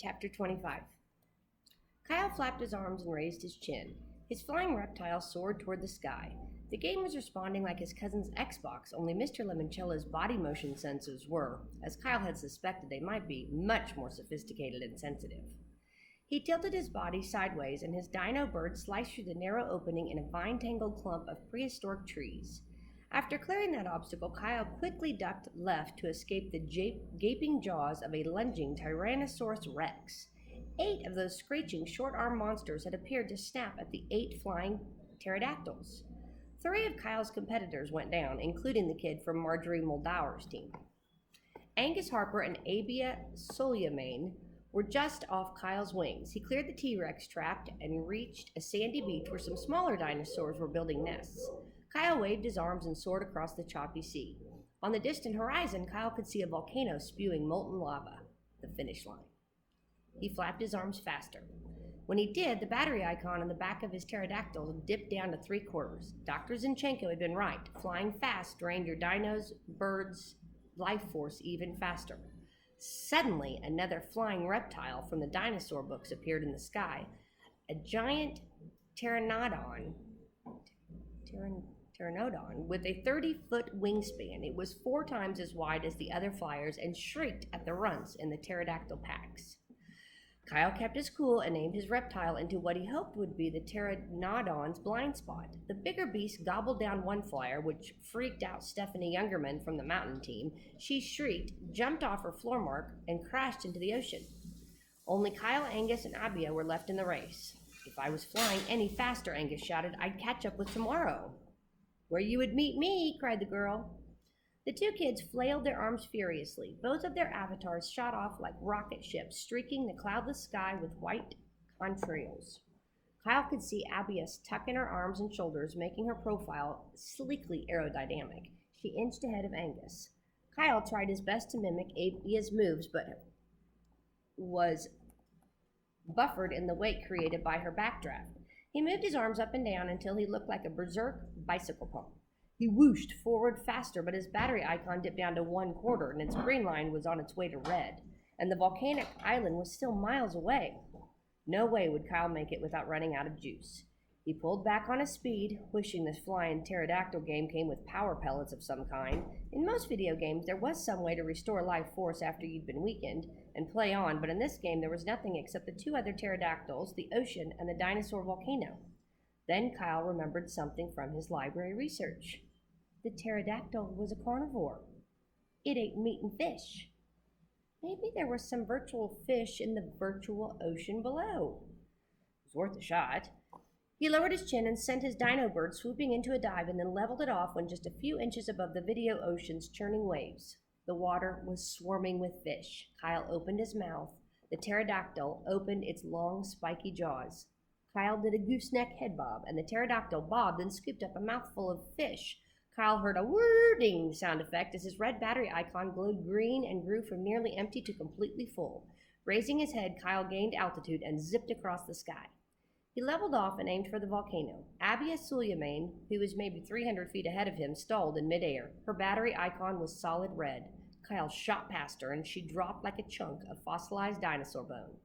Chapter 25. Kyle flapped his arms and raised his chin. His flying reptile soared toward the sky. The game was responding like his cousin's Xbox, only Mr. Lemoncello's body motion sensors were, as Kyle had suspected they might be, much more sophisticated and sensitive. He tilted his body sideways, and his dino bird sliced through the narrow opening in a vine-tangled clump of prehistoric trees. After clearing that obstacle, Kyle quickly ducked left to escape the gaping jaws of a lunging Tyrannosaurus Rex. 8 of those screeching, short-armed monsters had appeared to snap at the 8 flying pterodactyls. 3 of Kyle's competitors went down, including the kid from Marjorie Moldauer's team. Angus Harper and Abia Solyamane were just off Kyle's wings. He cleared the T-Rex trap and reached a sandy beach where some smaller dinosaurs were building nests. Kyle waved his arms and soared across the choppy sea. On the distant horizon, Kyle could see a volcano spewing molten lava, the finish line. He flapped his arms faster. When he did, the battery icon on the back of his pterodactyl dipped down to 3/4. Dr. Zinchenko had been right. Flying fast drained your dino's, bird's life force even faster. Suddenly, another flying reptile from the dinosaur books appeared in the sky. A giant pteranodon with a 30-foot wingspan. It was 4 times as wide as the other flyers and shrieked at the runts in the pterodactyl packs. Kyle kept his cool and aimed his reptile into what he hoped would be the pteranodon's blind spot. The bigger beast gobbled down one flyer, which freaked out Stephanie Youngerman from the mountain team. She shrieked, jumped off her floor mark, and crashed into the ocean. Only Kyle, Angus, and Abia were left in the race. If I was flying any faster, Angus shouted, I'd catch up with tomorrow. Where you would meet me, cried the girl. The 2 kids flailed their arms furiously. Both of their avatars shot off like rocket ships, streaking the cloudless sky with white contrails. Kyle could see Abia's tuck in her arms and shoulders, making her profile sleekly aerodynamic. She inched ahead of Angus. Kyle tried his best to mimic Abia's moves, but was buffered in the weight created by her backdraft. He moved his arms up and down until he looked like a berserk bicycle pump. He whooshed forward faster, but his battery icon dipped down to 1/4, and its green line was on its way to red, and the volcanic island was still miles away. No way would Kyle make it without running out of juice. He pulled back on his speed, wishing this flying pterodactyl game came with power pellets of some kind. In most video games, there was some way to restore life force after you'd been weakened and play on, but in this game there was nothing except the 2 other pterodactyls, the ocean, and the dinosaur volcano. Then Kyle remembered something from his library research. The pterodactyl was a carnivore. It ate meat and fish. Maybe there was some virtual fish in the virtual ocean below. It was worth a shot. He lowered his chin and sent his dino bird swooping into a dive and then leveled it off when just a few inches above the video ocean's churning waves. The water was swarming with fish. Kyle opened his mouth. The pterodactyl opened its long, spiky jaws. Kyle did a gooseneck head bob, and the pterodactyl bobbed and scooped up a mouthful of fish. Kyle heard a whirring sound effect as his red battery icon glowed green and grew from nearly empty to completely full. Raising his head, Kyle gained altitude and zipped across the sky. He leveled off and aimed for the volcano. Abia Solyamane, who was maybe 300 feet ahead of him, stalled in midair. Her battery icon was solid red. Kyle shot past her, and she dropped like a chunk of fossilized dinosaur bone.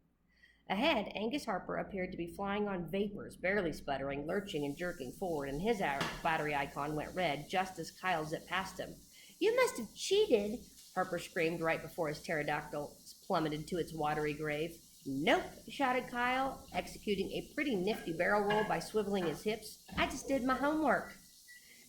Ahead, Angus Harper appeared to be flying on vapors, barely sputtering, lurching and jerking forward, and his battery icon went red just as Kyle zipped past him. You must have cheated, Harper screamed right before his pterodactyl plummeted to its watery grave. Nope, shouted Kyle, executing a pretty nifty barrel roll by swiveling his hips. I just did my homework.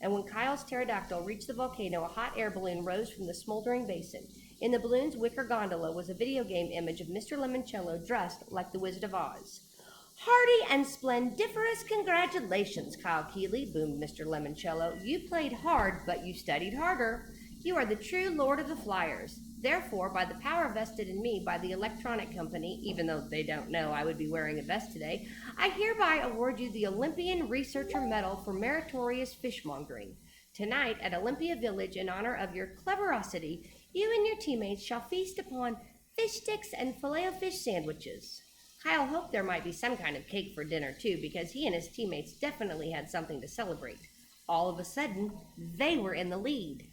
And when Kyle's pterodactyl reached the volcano, a hot air balloon rose from the smoldering basin. In the balloon's wicker gondola was a video game image of Mr. Lemoncello dressed like the Wizard of Oz. Hearty and splendiferous congratulations, Kyle Keeley, boomed Mr. Lemoncello. You played hard, but you studied harder. You are the true Lord of the Flyers. Therefore, by the power vested in me by the electronic company, even though they don't know I would be wearing a vest today, I hereby award you the Olympian Researcher Medal for meritorious fishmongering. Tonight, at Olympia Village, in honor of your cleverosity, you and your teammates shall feast upon fish sticks and filet-o-fish sandwiches. Kyle hoped there might be some kind of cake for dinner, too, because he and his teammates definitely had something to celebrate. All of a sudden, they were in the lead.